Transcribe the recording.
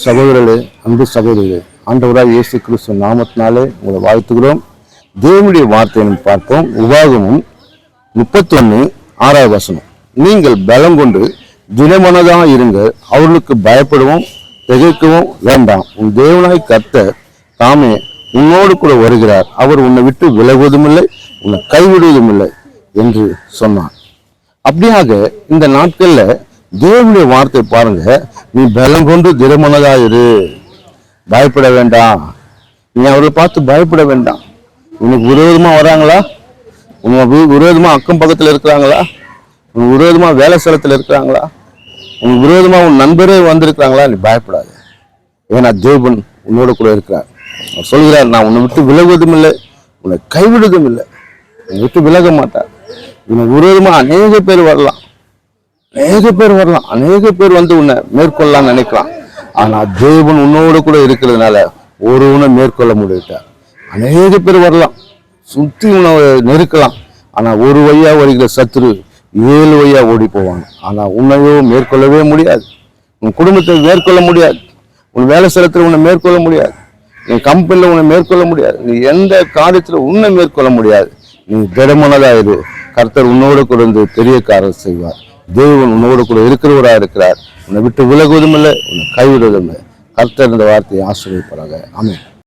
சகோதரர்களே, அன்பு சகோதரர்களே, ஆண்டவராய் இயேசு கிறிஸ்து நாமத்தினாலே உங்களை வாழ்த்துகிறோம். தேவனுடைய வார்த்தையை பார்ப்போம். உபாகமம் 31:6 நீங்கள் பலம் கொண்டு திடமனதாக இருங்கள், அவர்களுக்கு பயப்படவும் திகைக்கவும் வேண்டாம். உன் தேவனாய் கர்த்தர் தாமே உன்னோடு கூட வருகிறார். அவர் உன்னை விட்டு விலகுவதும் இல்லை, உன்னை கைவிடுவதும் இல்லை என்று சொன்னார். அப்படியாக இந்த நாட்கள்ல தேவனுடைய வார்த்தை பாருங்க, நீ பலம் கொண்டு திடமனதா இரு, பயப்பட வேண்டாம். நீ அவர்களை பார்த்து பயப்பட வேண்டாம். உனக்கு விரோதமா வராங்களா, உனக்கு விரோதமா அக்கம் பக்கத்துல இருக்கிறாங்களா, உனக்கு விரோதமா வேலை ஸ்தலத்துல இருக்கிறாங்களா, உனக்கு விரோதமா உன் நண்பரே வந்திருக்கிறாங்களா, நீ பயப்படாது. ஏன்னா தேவன் உன்னோட கூட இருக்கிறார். அவர் சொல்கிறார், நான் உன்னை விட்டு விலகுவதும் இல்லை, உன்னை கைவிடுவதும் இல்லை. உன்னை விட்டு விலக மாட்டார். உனக்கு விரோதமா அநேக பேர் வரலாம், அநேக பேர் வந்து உன்னை மேற்கொள்ளலாம் நினைக்கலாம். ஆனா தேவன் உன்னோட கூட இருக்கிறதுனால ஒருவனை மேற்கொள்ள முடிவிட்டார். அநேக பேர் வரலாம், சுத்தி உன்னை நெருக்கலாம். ஆனா ஒரு வழியா வருகிற சத்துரு 7 வழியா ஓடி போவாங்க. ஆனா உன்னையோ மேற்கொள்ளவே முடியாது. உன் குடும்பத்தை மேற்கொள்ள முடியாது, உன் வேலை ஸ்தலத்தில் உன்னை மேற்கொள்ள முடியாது, நீ கம்பெனில உன்னை மேற்கொள்ள முடியாது, நீ எந்த காரியத்துல உன்னை மேற்கொள்ள முடியாது. நீ திடமனதா இரு, கர்த்தர் உன்னோடு கூட இருந்து பெரிய காரியம் செய்வார். தேவன் உன்னோடு கூட இருக்கிறவராக இருக்கிறார். உன்னை விட்டு விலகுவதும் இல்லை, உன்னை கைவிடுவதும் இல்லை. கர்த்தர் இந்த வார்த்தையை ஆசீர்வதிப்பாராக. ஆமென்.